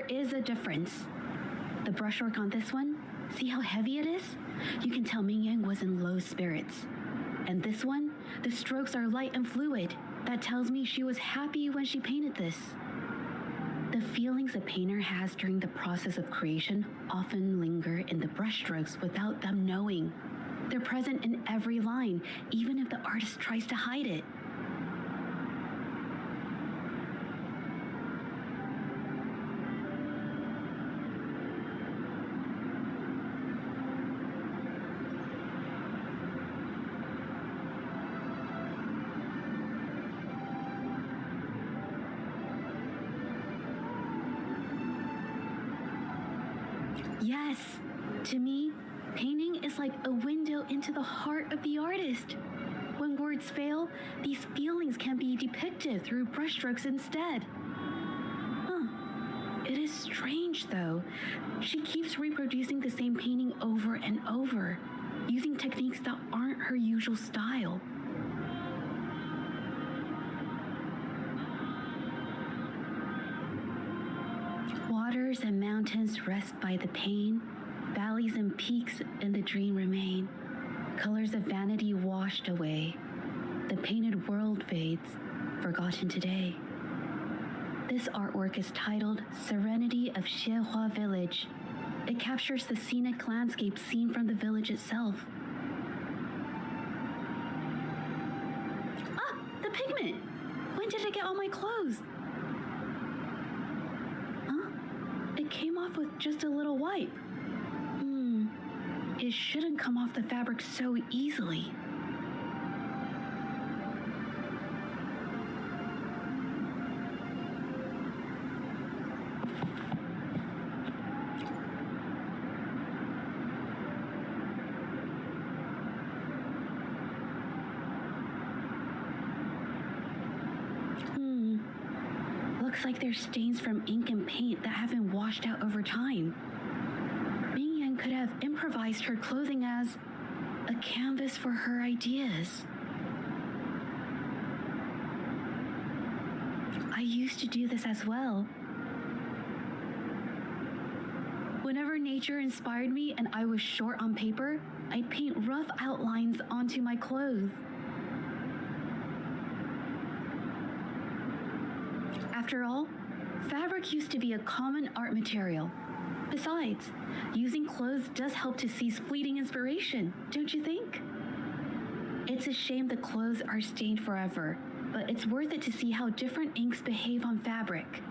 there is a difference. The brushwork on this one, see how heavy it is? You can tell Ming Yang was in low spirits. And this one, the strokes are light and fluid. That tells me she was happy when she painted this. The feelings a painter has during the process of creation often linger in the brushstrokes without them knowing. They're present in every line, even if the artist tries to hide it. Yes, to me, painting is like a window into the heart of the artist. When words fail, these feelings can be depicted through brushstrokes instead. It is strange though. She keeps reproducing the same painting over and over, using techniques that aren't her usual style. Waters and mountains rest by the pane, valleys and peaks in the dream remain, colors of vanity washed away, the painted world fades, forgotten today. This artwork is titled Serenity of Xiehua Village. It captures the scenic landscape seen from the village itself. Ah, the pigment! When did it get on my clothes? It came off with just a little wipe. It shouldn't come off the fabric so easily. Looks like there's stains from ink and paint that haven't washed out over time. Ming Yang could have improvised her clothing as a canvas for her ideas. I used to do this as well. Whenever nature inspired me and I was short on paper, I'd paint rough outlines onto my clothes. After all, fabric used to be a common art material. Besides, using clothes does help to seize fleeting inspiration, don't you think? It's a shame the clothes are stained forever, but it's worth it to see how different inks behave on fabric.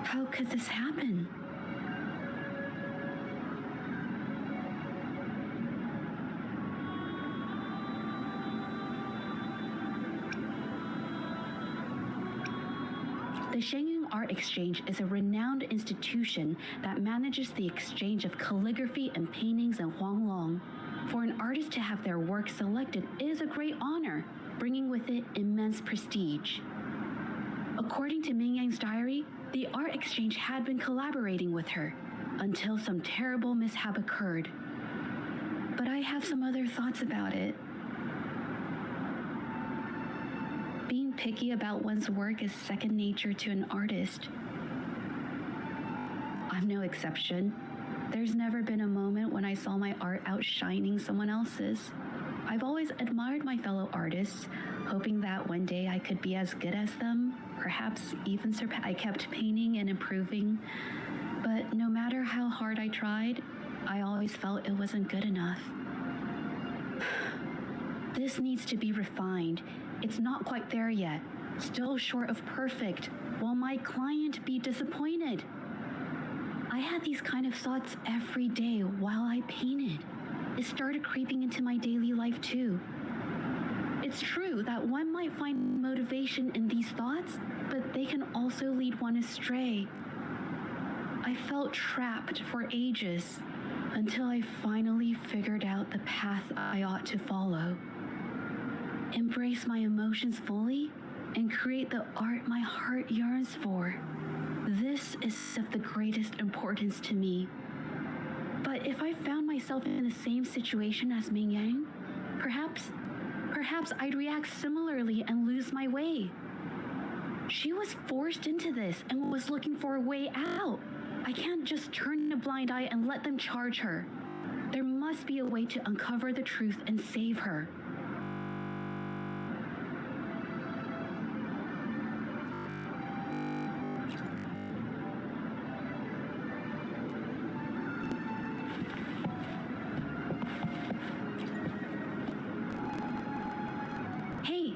How could this happen? The Shenyang Art Exchange is a renowned institution that manages the exchange of calligraphy and paintings in Huanglong. For an artist to have their work selected is a great honor, bringing with it immense prestige. According to Ming Yang's diary, the art exchange had been collaborating with her until some terrible mishap occurred. But I have some other thoughts about it. Being picky about one's work is second nature to an artist. I'm no exception. There's never been a moment when I saw my art outshining someone else's. I've always admired my fellow artists, hoping that one day I could be as good as them, perhaps even surpass. I kept painting and improving, but no matter how hard I tried, I always felt it wasn't good enough. This needs to be refined. It's not quite there yet, still short of perfect. Will my client be disappointed? I had these kind of thoughts every day while I painted. It started creeping into my daily life too. It's true that one might find motivation in these thoughts, but they can also lead one astray. I felt trapped for ages until I finally figured out the path I ought to follow. Embrace my emotions fully and create the art my heart yearns for. This is of the greatest importance to me. myself in the same situation as Ming Yang, perhaps I'd react similarly and lose my way. She was forced into this and was looking for a way out. I can't just turn a blind eye and let them charge her. There must be a way to uncover the truth and save her. Hey,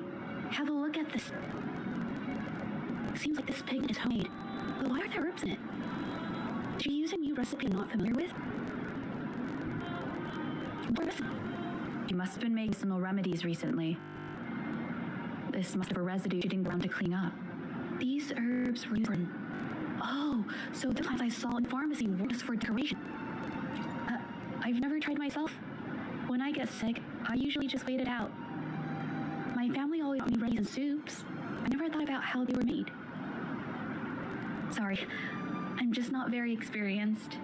have a look at this. Seems like this pigment is homemade, but why are there herbs in it? Did she use a new recipe I'm not familiar with? She must have been making medicinal remedies recently. This must have a residue she didn't go around to clean up. These herbs were used for... Oh, so the plants I saw in the pharmacy were just for decoration. I've never tried myself. When I get sick, I usually just wait it out. My family always got me remedies and soups. I never thought about how they were made. Sorry, I'm just not very experienced.